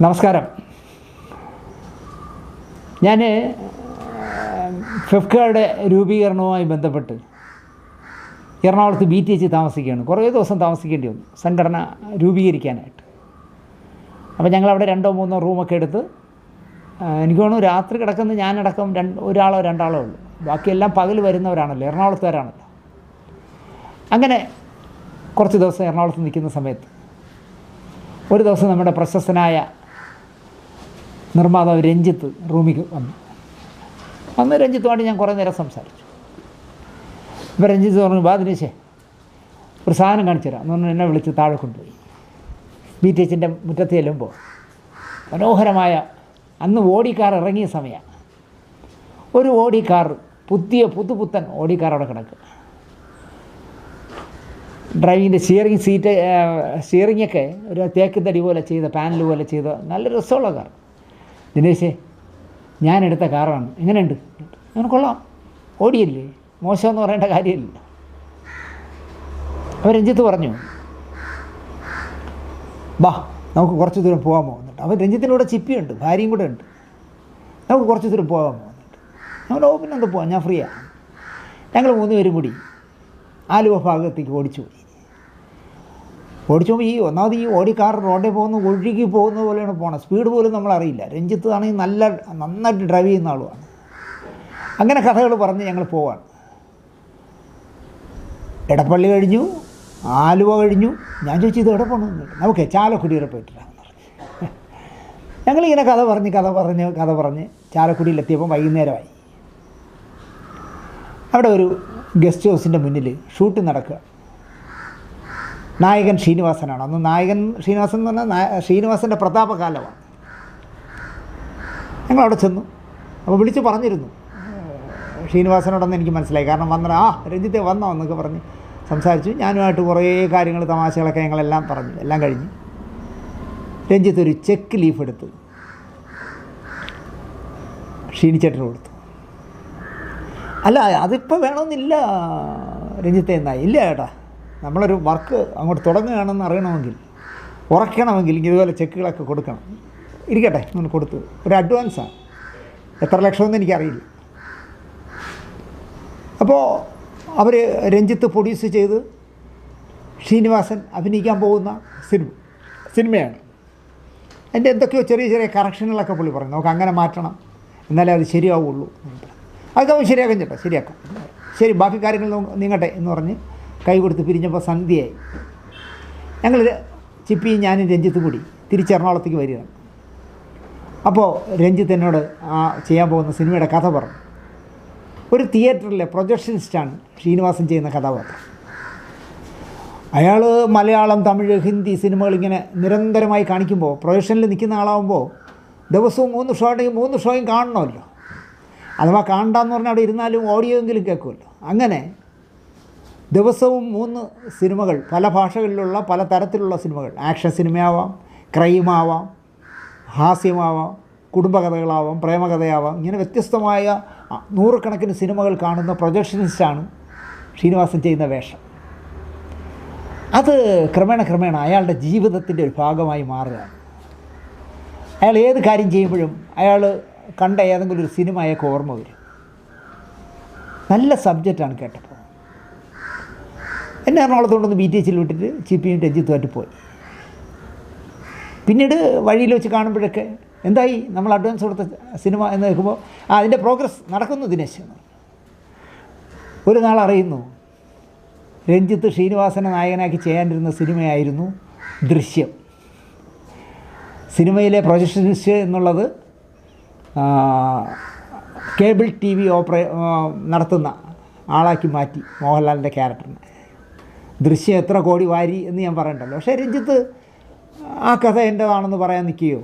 നമസ്കാരം. ഞാൻ ഫെഫ്കയുടെ രൂപീകരണവുമായി ബന്ധപ്പെട്ട് എറണാകുളത്ത് BTH താമസിക്കുകയാണ്. കുറേ ദിവസം താമസിക്കേണ്ടി വന്നു സംഘടന രൂപീകരിക്കാനായിട്ട്. അപ്പോൾ ഞങ്ങളവിടെ 2-3 റൂമൊക്കെ എടുത്ത്, എനിക്ക് തോന്നുന്നു രാത്രി കിടക്കുന്നത് ഞാനടക്കം ഒരാളോ രണ്ടാളോ ഉള്ളൂ. ബാക്കിയെല്ലാം പകൽ വരുന്നവരാണല്ലോ, എറണാകുളത്തുകാരാണല്ലോ. അങ്ങനെ കുറച്ച് ദിവസം എറണാകുളത്ത് നിൽക്കുന്ന സമയത്ത് ഒരു ദിവസം നമ്മുടെ പ്രശസ്തനായ നിർമ്മാതാവ് രഞ്ജിത്ത് റൂമിൽ വന്ന് രഞ്ജിത്തുമായിട്ട് ഞാൻ കുറേ നേരം സംസാരിച്ചു. അപ്പോൾ രഞ്ജിത്ത് പറഞ്ഞു, ദിനേശേ ഒരു സാധനം കാണിച്ചു തരാം എന്ന് പറഞ്ഞു എന്നെ വിളിച്ച് താഴെ കൊണ്ടുപോയി. BTHൻ്റെ മുറ്റത്ത് ചെല്ലുമ്പോൾ മനോഹരമായ, അന്ന് ഓടി കാർ ഇറങ്ങിയ സമയമാണ്, ഒരു ഓടി കാർ, പുതുപുത്തൻ ഓടി കാർ അവിടെ കിടക്കുക. ഡ്രൈവിങ്ങിൻ്റെ സ്റ്റിയറിങ്ങൊക്കെ ഒരു തേക്ക് തടി പോലെ ചെയ്ത, പാനൽ പോലെ ചെയ്ത നല്ല രസമുള്ള കാർ. ദിനേശേ ഞാനെടുത്ത കാറാണ്, എങ്ങനെയുണ്ട്? അങ്ങനെ കൊള്ളാം, ഓടിയല്ലേ, മോശമെന്ന് പറയേണ്ട കാര്യമില്ല. അപ്പോൾ രഞ്ജിത്ത് പറഞ്ഞു, നമുക്ക് കുറച്ച് ദൂരം പോകാമോ എന്നിട്ട്. അപ്പോൾ രഞ്ജിത്തിനൂടെ ചിപ്പിയുണ്ട്, ഭാര്യയും കൂടെ ഉണ്ട്. നമുക്ക് കുറച്ച് ദൂരം പോകാമോ എന്നിട്ട്. ഞങ്ങൾ പിന്നെന്ത് പോവാം, ഞാൻ ഫ്രീയാണ്. ഞങ്ങൾ 3 പേരും കൂടി ആലുവ ഭാഗത്തേക്ക് ഓടിച്ചു പോയി. ഓടിച്ചുമ്പോൾ ഒന്നാമത് ഈ ഓടിക്കാർ റോഡിൽ ഒഴുകി പോകുന്ന പോലെയാണ് പോകണം. സ്പീഡ് പോലും നമ്മളറിയില്ല. രഞ്ജിത്ത് ആണെങ്കിൽ നന്നായിട്ട് ഡ്രൈവ് ചെയ്യുന്ന ആളുമാണ്. അങ്ങനെ കഥകൾ പറഞ്ഞ് ഞങ്ങൾ പോവാണ്. എടപ്പള്ളി കഴിഞ്ഞു, ആലുവ കഴിഞ്ഞു. ഞാൻ ചോദിച്ചു, ഇത് എവിടെ പോകണമെന്നില്ല. നമുക്ക് ചാലക്കുടി വരെ പോയിട്ടില്ലാന്ന് പറഞ്ഞു. ഞങ്ങളിങ്ങനെ കഥ പറഞ്ഞ് ചാലക്കുടിയിലെത്തിയപ്പോൾ വൈകുന്നേരമായി. അവിടെ ഒരു ഗസ്റ്റ് ഹൗസിൻ്റെ മുന്നിൽ ഷൂട്ടിംഗ് നടക്കുക. നായകൻ ശ്രീനിവാസനാണ്. അന്ന് നായകൻ ശ്രീനിവാസൻ എന്ന് പറഞ്ഞാൽ ശ്രീനിവാസൻ്റെ പ്രതാപകാലമാണ്. ഞങ്ങളവിടെ ചെന്നു. അപ്പോൾ വിളിച്ച് പറഞ്ഞിരുന്നു ശ്രീനിവാസനോടൊന്ന് എനിക്ക് മനസ്സിലായി. കാരണം രഞ്ജിത്തെ വന്നോ എന്നൊക്കെ പറഞ്ഞ് സംസാരിച്ചു. ഞാനുമായിട്ട് കുറേ കാര്യങ്ങൾ, തമാശകളൊക്കെ ഞങ്ങളെല്ലാം പറഞ്ഞു. എല്ലാം കഴിഞ്ഞ് രഞ്ജിത്ത് ഒരു ചെക്ക് ലീഫ് എടുത്ത് ക്ഷീണിച്ചേട്ടന് കൊടുത്തു. അല്ല, അതിപ്പോൾ വേണമെന്നില്ല രഞ്ജിത്തെ എന്നായി. ഇല്ല ചേട്ടാ, നമ്മളൊരു വർക്ക് അങ്ങോട്ട് തുടങ്ങുകയാണെന്ന് അറിയണമെങ്കിൽ, ഉറക്കണമെങ്കിൽ ഇതുപോലെ ചെക്കുകളൊക്കെ കൊടുക്കണം. ഇരിക്കട്ടെ അങ്ങനെ കൊടുത്തു. ഒരു അഡ്വാൻസാണ്, എത്ര ലക്ഷമെന്ന് എനിക്കറിയില്ല. അപ്പോൾ അവർ രഞ്ജിത്ത് പ്രൊഡ്യൂസ് ചെയ്ത് ശ്രീനിവാസൻ അഭിനയിക്കാൻ പോകുന്ന സിനിമയാണ്. അതിൻ്റെ എന്തൊക്കെയോ ചെറിയ കറക്ഷനുകളൊക്കെ പുള്ളി പറഞ്ഞു, നമുക്ക് അങ്ങനെ മാറ്റണം എന്നാലേ അത് ശരിയാവുള്ളൂ. അതൊക്കെ ശരിയാക്കാം ചേട്ടാ, ശരിയാക്കാം, ശരി ബാക്കി കാര്യങ്ങൾ നീങ്ങട്ടെ എന്ന് പറഞ്ഞ് കൈ കൊടുത്ത് പിരിഞ്ഞപ്പോൾ സന്ധ്യയായി. ഞങ്ങൾ ചിപ്പിയും ഞാനും രഞ്ജിത്തും കൂടി തിരിച്ച് എറണാകുളത്തേക്ക് വരികയാണ്. അപ്പോൾ രഞ്ജിത്ത് എന്നോട് ചെയ്യാൻ പോകുന്ന സിനിമയുടെ കഥ പറഞ്ഞു. ഒരു തിയേറ്ററിലെ പ്രൊജക്ഷനിസ്റ്റാണ് ശ്രീനിവാസൻ ചെയ്യുന്ന കഥാപാത്രം. അയാൾ മലയാളം, തമിഴ്, ഹിന്ദി സിനിമകൾ ഇങ്ങനെ നിരന്തരമായി കാണിക്കുമ്പോൾ, പ്രൊജക്ഷനിൽ നിൽക്കുന്ന ആളാകുമ്പോൾ ദിവസവും 3 ഷോ ഉണ്ടെങ്കിൽ 3 ഷോയും കാണണമല്ലോ. അഥവാ കാണണ്ടെന്ന് പറഞ്ഞാൽ അവിടെ ഇരുന്നാലും ഓഡിയോ എങ്കിലും കേൾക്കുമല്ലോ. അങ്ങനെ ദിവസവും 3 സിനിമകൾ, പല ഭാഷകളിലുള്ള പല തരത്തിലുള്ള സിനിമകൾ, ആക്ഷൻ സിനിമയാവാം, ക്രൈമാവാം, ഹാസ്യമാവാം, കുടുംബകഥകളാവാം, പ്രേമകഥയാവാം, ഇങ്ങനെ വ്യത്യസ്തമായ 100 കണക്കിന് സിനിമകൾ കാണുന്ന പ്രൊജക്ഷനിസ്റ്റാണ് ശ്രീനിവാസൻ ചെയ്യുന്ന വേഷം. അത് ക്രമേണ അയാളുടെ ജീവിതത്തിൻ്റെ ഒരു ഭാഗമായി മാറുകയാണ്. അയാൾ ഏത് കാര്യം ചെയ്യുമ്പോഴും അയാൾ കണ്ട ഏതെങ്കിലും ഒരു സിനിമ അയാൾക്ക് ഓർമ്മ വരും. നല്ല സബ്ജക്റ്റാണ് കേട്ടപ്പോൾ. എന്നെ എറണാകുളത്തോണ്ടൊന്ന് BTHയിൽ വിട്ടിട്ട് ചിപ്പിയും രഞ്ജിത്തുമായിട്ട് പോയി. പിന്നീട് വഴിയിൽ വെച്ച് കാണുമ്പോഴൊക്കെ, എന്തായി നമ്മൾ അഡ്വാൻസ് കൊടുത്ത സിനിമ എന്ന് കേൾക്കുമ്പോൾ, അതിൻ്റെ പ്രോഗ്രസ് നടക്കുന്നു ദിനേശ്. ഒരു നാൾ അറിയുന്നു, രഞ്ജിത്ത് ശ്രീനിവാസനെ നായകനാക്കി ചെയ്യാനിരുന്ന സിനിമയായിരുന്നു ദൃശ്യം. സിനിമയിലെ പ്രൊജക്ഷനിസ്റ്റ് എന്നുള്ളത് കേബിൾ TV നടത്തുന്ന ആളാക്കി മാറ്റി മോഹൻലാലിൻ്റെ ക്യാരക്ടറിനെ. ദൃശ്യം എത്ര കോടി വാരി എന്ന് ഞാൻ പറയണ്ടല്ലോ. പക്ഷേ രഞ്ജിത്ത് ആ കഥ എൻ്റേതാണെന്ന് പറയാൻ നിൽക്കുകയോ,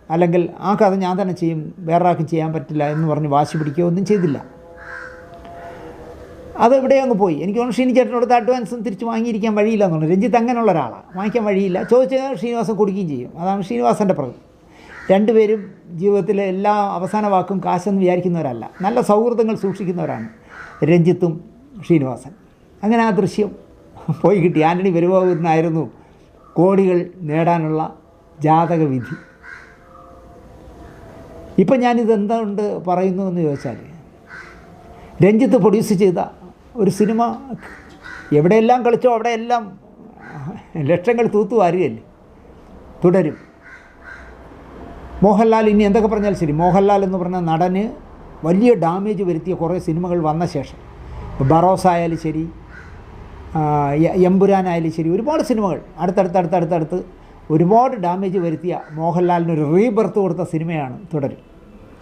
അല്ലെങ്കിൽ ആ കഥ ഞാൻ തന്നെ ചെയ്യും, വേറൊരാൾക്കും ചെയ്യാൻ പറ്റില്ല എന്ന് പറഞ്ഞ് വാശി പിടിക്കുകയോ ഒന്നും ചെയ്തില്ല. അതെവിടെ അങ്ങ് പോയി. എനിക്ക് തോന്നുന്നു ഷീനി ചേട്ടനോടത്ത് അഡ്വാൻസും തിരിച്ച് വാങ്ങിയിരിക്കാൻ വഴിയില്ല എന്നുള്ളത്. രഞ്ജിത്ത് അങ്ങനെയുള്ള ഒരാളാണ്, വാങ്ങിക്കാൻ വഴിയില്ല. ചോദിച്ചാൽ ശ്രീനിവാസൻ കൊടുക്കുകയും ചെയ്യും. അതാണ് ശ്രീനിവാസൻ്റെ പ്രകൃതി. രണ്ടുപേരും ജീവിതത്തിലെ എല്ലാ അവസാന വാക്കും കാശെന്ന് വിചാരിക്കുന്നവരല്ല, നല്ല സൗഹൃദങ്ങൾ സൂക്ഷിക്കുന്നവരാണ് രഞ്ജിത്തും ശ്രീനിവാസൻ. അങ്ങനെ ആ ദൃശ്യം പോയി കിട്ടി. ആൻ്റണി പെരുവാവൂരിനായിരുന്നു കോടികൾ നേടാനുള്ള ജാതക വിധി. ഇപ്പം ഞാനിത് എന്തുകൊണ്ട് പറയുന്നു എന്ന് ചോദിച്ചാൽ, രഞ്ജിത്ത് പ്രൊഡ്യൂസ് ചെയ്ത ഒരു സിനിമ എവിടെയെല്ലാം കളിച്ചോ അവിടെയെല്ലാം ലക്ഷങ്ങൾ തൂത്തുവാരുകയല്ലേ, തുടരും. മോഹൻലാൽ ഇനി എന്തൊക്കെ പറഞ്ഞാൽ ശരി, മോഹൻലാൽ എന്ന് പറഞ്ഞ നടന് വലിയ ഡാമേജ് വരുത്തിയ കുറേ സിനിമകൾ വന്ന ശേഷം, ബറോസ് ആയാലും ശരി, എമ്പുരാനായാലും ശരി, ഒരുപാട് സിനിമകൾ അടുത്തടുത്ത് ഒരുപാട് ഡാമേജ് വരുത്തിയ മോഹൻലാലിനൊരു റീബർത്ത് കൊടുത്ത സിനിമയാണ് തുടരും.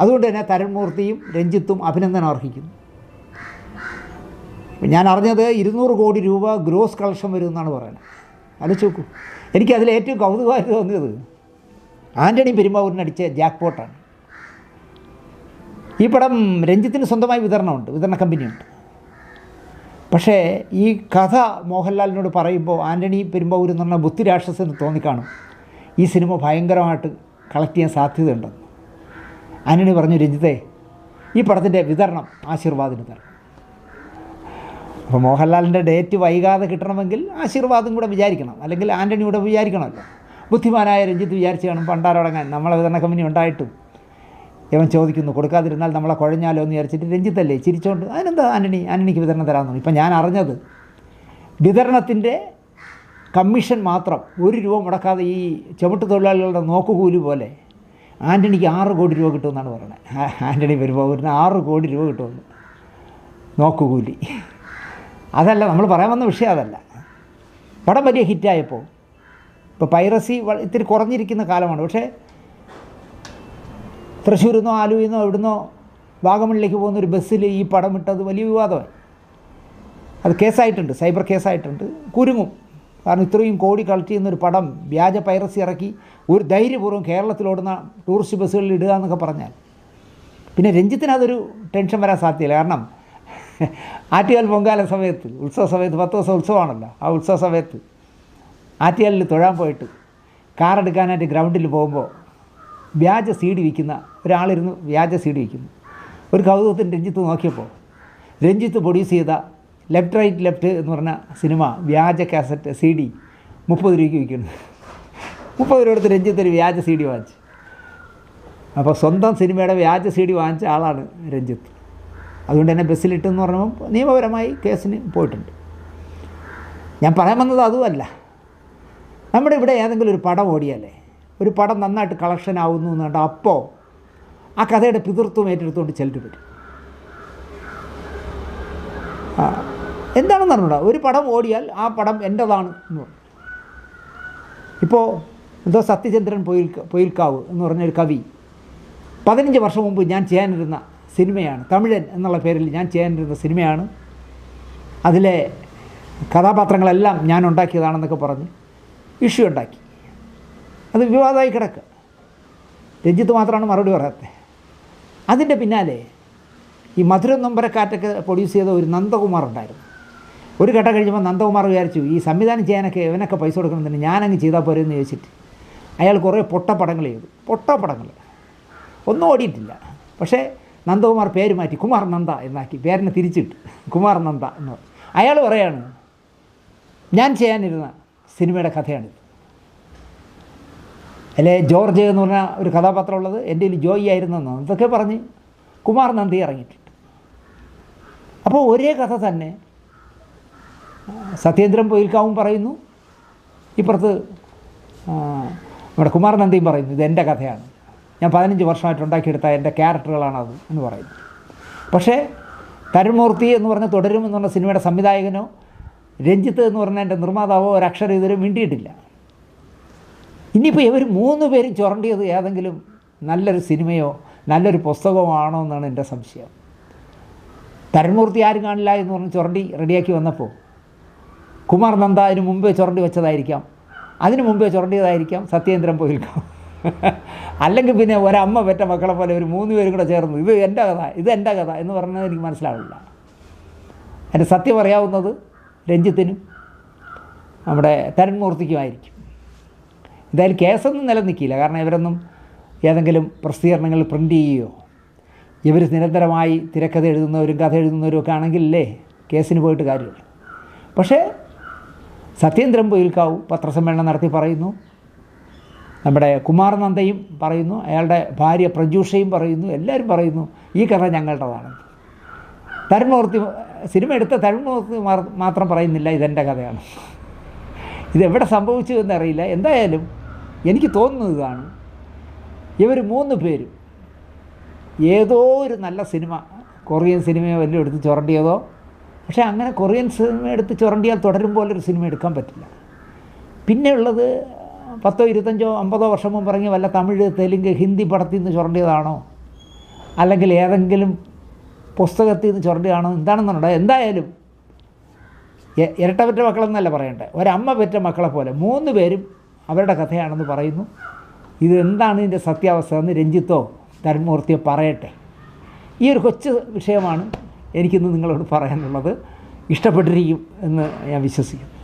അതുകൊണ്ട് തന്നെ തരുൺമൂർത്തിയും രഞ്ജിത്തും അഭിനന്ദനം അർഹിക്കുന്നു. ഞാൻ അറിഞ്ഞത് 200 കോടി രൂപ ഗ്രോസ് കളക്ഷൻ വരുമെന്നാണ് പറയുന്നത്. ആലോചിച്ച് നോക്കൂ. എനിക്കതിൽ ഏറ്റവും കൗതുകമായിട്ട് തോന്നിയത് ആൻ്റണി പെരുമ്പാവൂരിന് അടിച്ച ജാക്ക് പോട്ടാണ്. ഈ പടം രഞ്ജിത്തിന് സ്വന്തമായി വിതരണ കമ്പനിയുണ്ട്. പക്ഷേ ഈ കഥ മോഹൻലാലിനോട് പറയുമ്പോൾ ആൻ്റണി പെരുമ്പാവൂർ എന്ന് പറഞ്ഞാൽ ബുദ്ധിരാക്ഷസന് തോന്നിക്കാണും ഈ സിനിമ ഭയങ്കരമായിട്ട് കളക്ട് ചെയ്യാൻ സാധ്യതയുണ്ടെന്ന്. ആൻ്റണി പറഞ്ഞു, രഞ്ജിത്തെ ഈ പടത്തിൻ്റെ വിതരണം ആശീർവാദിന് തരണം. അപ്പോൾ മോഹൻലാലിൻ്റെ ഡേറ്റ് വൈകാതെ കിട്ടണമെങ്കിൽ ആശീർവാദും കൂടെ വിചാരിക്കണം, അല്ലെങ്കിൽ ആൻ്റണി കൂടെ വിചാരിക്കണമല്ലോ. ബുദ്ധിമാനായ രഞ്ജിത്ത് വിചാരിച്ച് കാണും പണ്ടാരടങ്ങാൻ നമ്മളെ വിതരണ കമ്പനി ഉണ്ടായിട്ടും ഇവൻ ചോദിക്കുന്നു, കൊടുക്കാതിരുന്നാൽ നമ്മളെ കുഴഞ്ഞാലോ എന്ന് വിചാരിച്ചിട്ട് രഞ്ജിത്തല്ലേ ചിരിച്ചുകൊണ്ട് അതിനെന്താ ആൻ്റണിക്ക് വിതരണം തരാമെന്നു. ഇപ്പം ഞാൻ അറിഞ്ഞത് വിതരണത്തിൻ്റെ കമ്മീഷൻ മാത്രം 1 രൂപ മുടക്കാതെ ഈ ചുമട്ട് തൊഴിലാളികളുടെ നോക്കുകൂലി പോലെ ആൻ്റണിക്ക് 6 കോടി രൂപ കിട്ടുമെന്നാണ് പറയുന്നത്. ആൻ്റണി പെരുമ്പാവൂരിന് 6 കോടി രൂപ കിട്ടുമെന്ന് നോക്കുകൂലി. അതല്ല നമ്മൾ പറയാൻ വന്ന വിഷയം, അതല്ല. പടം വലിയ ഹിറ്റായപ്പോൾ ഇപ്പോൾ പൈറസി ഇത്തിരി കുറഞ്ഞിരിക്കുന്ന കാലമാണ്. പക്ഷേ തൃശ്ശൂരിൽ നിന്നോ ആലുവയിൽ നിന്നോ എവിടുന്നോ വാഗമണിലേക്ക് പോകുന്നൊരു ബസ്സിൽ ഈ പടം ഇട്ടത് വലിയ വിവാദമായി. അത് കേസായിട്ടുണ്ട്, സൈബർ കേസായിട്ടുണ്ട്. കുരുങ്ങും. കാരണം ഇത്രയും കോടി കളക്ട് ചെയ്യുന്നൊരു പടം വ്യാജ പൈറസി ഇറക്കി ഒരു ധൈര്യപൂർവ്വം കേരളത്തിലോടുന്ന ടൂറിസ്റ്റ് ബസ്സുകളിൽ ഇടുക എന്നൊക്കെ പറഞ്ഞാൽ പിന്നെ രഞ്ജിത്തിന് അതൊരു ടെൻഷൻ വരാൻ സാധ്യതയില്ല. കാരണം ആറ്റുകാൽ പൊങ്കാല സമയത്ത്, ഉത്സവ സമയത്ത്, 10 ദിവസം ഉത്സവമാണല്ലോ, ആ ഉത്സവ സമയത്ത് ആറ്റുകാലിൽ തൊഴാൻ പോയിട്ട് കാറെടുക്കാനായിട്ട് ഗ്രൗണ്ടിൽ പോകുമ്പോൾ വ്യാജ CD വിൽക്കുന്ന ഒരാളിരുന്ന് വ്യാജ CD വിൽക്കുന്നു. ഒരു കൗതുകത്തിന് രഞ്ജിത്ത് നോക്കിയപ്പോൾ രഞ്ജിത്ത് പ്രൊഡ്യൂസ് ചെയ്ത ലെഫ്റ്റ് റൈറ്റ് ലെഫ്റ്റ് എന്ന് പറഞ്ഞ സിനിമ വ്യാജ കാസറ്റ് CD 30 രൂപയ്ക്ക് വിൽക്കുന്നു. 30 രൂപ എടുത്ത് രഞ്ജിത്ത് ഒരു വ്യാജ CD വാങ്ങിച്ചു. അപ്പോൾ സ്വന്തം സിനിമയുടെ വ്യാജ CD വാങ്ങിച്ച ആളാണ് രഞ്ജിത്ത്. അതുകൊണ്ട് തന്നെ ബസ്സിലിട്ടെന്ന് പറഞ്ഞപ്പോൾ നിയമപരമായി കേസിന് പോയിട്ടുണ്ട്. ഞാൻ പറയാൻ വന്നത് അതുമല്ല, നമ്മുടെ ഇവിടെ ഏതെങ്കിലും ഒരു പടം ഓടിയല്ലേ, ഒരു പടം നന്നായിട്ട് കളക്ഷൻ ആവുന്നു എന്ന് കണ്ടാൽ അപ്പോൾ ആ കഥയുടെ പിതൃത്വം ഏറ്റെടുത്തുകൊണ്ട് ചിലർ വരും. എന്താണെന്ന് അറിഞ്ഞൂടാ, ഒരു പടം ഓടിയാൽ ആ പടം എൻ്റെതാണ് എന്ന് പറഞ്ഞു. ഇപ്പോൾ എന്തോ സത്യചന്ദ്രൻ പൊയിൽക്കാവ് എന്ന് പറഞ്ഞൊരു കവി 15 വർഷം മുമ്പ് ഞാൻ ചെയ്യാനിരുന്ന സിനിമയാണ്, തമിഴൻ എന്നുള്ള പേരിൽ ഞാൻ ചെയ്യാനിരുന്ന സിനിമയാണ്, അതിലെ കഥാപാത്രങ്ങളെല്ലാം ഞാൻ ഉണ്ടാക്കിയതാണെന്നൊക്കെ പറഞ്ഞ് ഇഷ്യൂ ഉണ്ടാക്കി. അത് വിവാദമായി കിടക്കുക. രഞ്ജിത്ത് മാത്രമാണ് മറുപടി പറയാത്തത്. അതിൻ്റെ പിന്നാലെ ഈ മധുരം നൊമ്പരക്കാറ്റൊക്കെ പ്രൊഡ്യൂസ് ചെയ്ത ഒരു നന്ദകുമാർ ഉണ്ടായിരുന്നു. ഒരു ഘട്ടം കഴിയുമ്പോൾ നന്ദകുമാർ വിചാരിച്ചു ഈ സംവിധാനം ചെയ്യാനൊക്കെ ഇവനൊക്കെ പൈസ കൊടുക്കണമെന്ന്, ഞാനങ്ങ് ചെയ്താൽ പോരെ എന്ന് ചോദിച്ചിട്ട് അയാൾ കുറേ പൊട്ടപ്പടങ്ങൾ ചെയ്തു. പൊട്ടപ്പടങ്ങൾ ഒന്നും ഓടിയിട്ടില്ല. പക്ഷേ നന്ദകുമാർ പേര് മാറ്റി കുമാർ നന്ദ എന്നാക്കി, പേരിനെ തിരിച്ചിട്ട് കുമാർ നന്ദ എന്ന് പറഞ്ഞു. അയാൾ പറയാണ് ഞാൻ ചെയ്യാനിരുന്ന സിനിമയുടെ കഥയാണിത്. അല്ലേ ജോർജ് എന്ന് പറഞ്ഞ ഒരു കഥാപാത്രം ഉള്ളത് എൻ്റെ കയ്യിൽ ജോയി ആയിരുന്നെന്നോ ഇതൊക്കെ പറഞ്ഞ് കുമാർ നന്ദി ഇറങ്ങിയിട്ടുണ്ട്. അപ്പോൾ ഒരേ കഥ തന്നെ സത്യേന്ദ്രൻ പൊയിൽക്കാവും പറയുന്നു, ഇപ്പുറത്ത് നമ്മുടെ കുമാർ നന്ദിയും പറയുന്നു ഇതെൻ്റെ കഥയാണ്, ഞാൻ 15 വർഷമായിട്ട് ഉണ്ടാക്കിയെടുത്ത എൻ്റെ ക്യാരക്ടറുകളാണത് എന്ന് പറയുന്നു. പക്ഷേ തരുൺമൂർത്തി എന്ന് പറഞ്ഞ തുടരും എന്ന് പറഞ്ഞ സിനിമയുടെ സംവിധായകനോ രഞ്ജിത്ത് എന്ന് പറഞ്ഞ എൻ്റെ നിർമ്മാതാവോ ഒരക്ഷരം ഇതുവരെ മിണ്ടിയിട്ടില്ല. ഇനിയിപ്പോൾ ഇവർ 3 പേരും ചുരണ്ടിയത് ഏതെങ്കിലും നല്ലൊരു സിനിമയോ നല്ലൊരു പുസ്തകമോ ആണോ എന്നാണ് എൻ്റെ സംശയം. തരുൺമൂർത്തി ആരും കാണില്ല എന്ന് പറഞ്ഞ് ചുരണ്ടി റെഡിയാക്കി വന്നപ്പോൾ കുമാർ നന്ദ അതിന് മുമ്പേ ചുരണ്ടി വെച്ചതായിരിക്കാം, അതിന് മുമ്പേ ചുരണ്ടിയതായിരിക്കാം സത്യേന്ദ്രൻ പൊയിൽക്കാവ്. അല്ലെങ്കിൽ പിന്നെ ഒരമ്മ പെറ്റ മക്കളെ പോലെ ഒരു 3 പേരും കൂടെ ചേർന്ന് ഇത് എൻ്റെ കഥ എന്ന് പറഞ്ഞത് എനിക്ക് മനസ്സിലാവില്ല. എൻ്റെ സത്യം അറിയാവുന്നത് രഞ്ജിത്തിനും നമ്മുടെ തരുൺമൂർത്തിക്കുമായിരിക്കും. എന്തായാലും കേസൊന്നും നിലനിൽക്കില്ല. കാരണം ഇവരൊന്നും ഏതെങ്കിലും പ്രസിദ്ധീകരണങ്ങളിൽ പ്രിൻ്റ് ചെയ്യുകയോ ഇവർ നിരന്തരമായി തിരക്കഥ എഴുതുന്നവരും കഥ എഴുതുന്നവരും ഒക്കെ ആണെങ്കിലല്ലേ കേസിന് പോയിട്ട് കാര്യമില്ല. പക്ഷേ സത്യേന്ദ്രൻ പൊയിൽക്കാവ് പത്രസമ്മേളനം നടത്തി പറയുന്നു നമ്മുടെ കുമാർ നന്ദയും പറയുന്നു, അയാളുടെ ഭാര്യ പ്രജൂഷയും പറയുന്നു, എല്ലാവരും പറയുന്നു ഈ കഥ ഞങ്ങളുടേതാണ്. തരുൺമൂർത്തി സിനിമ എടുത്ത തരുൺമൂർത്തി മാത്രം പറയുന്നില്ല ഇതെൻ്റെ കഥയാണ്. ഇതെവിടെ സംഭവിച്ചു എന്നറിയില്ല. എന്തായാലും എനിക്ക് തോന്നുന്നത് ഇതാണ്, ഇവർ 3 പേരും ഏതോ ഒരു നല്ല സിനിമ, കൊറിയൻ സിനിമയോ വല്ലതും എടുത്ത് ചുരണ്ടിയതോ. പക്ഷേ അങ്ങനെ കൊറിയൻ സിനിമ എടുത്ത് ചുരണ്ടിയാൽ തുടരും പോലൊരു സിനിമ എടുക്കാൻ പറ്റില്ല. പിന്നെയുള്ളത് 10, 25, 50 വർഷം മുമ്പ് ഇറങ്ങിയ വല്ല തമിഴ്, തെലുങ്ക്, ഹിന്ദി പടത്തിൽ നിന്ന് ചുരണ്ടിയതാണോ, അല്ലെങ്കിൽ ഏതെങ്കിലും പുസ്തകത്തിൽ നിന്ന് ചുരണ്ടിയതാണോ എന്താണെന്നുണ്ടോ. എന്തായാലും ഇരട്ട പെറ്റ മക്കളെന്നല്ല പറയണ്ടേ, ഒരമ്മ പെറ്റ മക്കളെ പോലെ 3 പേരും അവരുടെ കഥയാണെന്ന് പറയുന്നു. ഇതെന്താണ് ഇതിൻ്റെ സത്യാവസ്ഥ എന്ന് രഞ്ജിത്തോ തരുൺമൂർത്തിയോ പറയട്ടെ. ഈ ഒരു കൊച്ചു വിഷയമാണ് എനിക്കിന്ന് നിങ്ങളോട് പറയാനുള്ളത്. ഇഷ്ടപ്പെട്ടിരിക്കും എന്ന് ഞാൻ വിശ്വസിക്കുന്നു.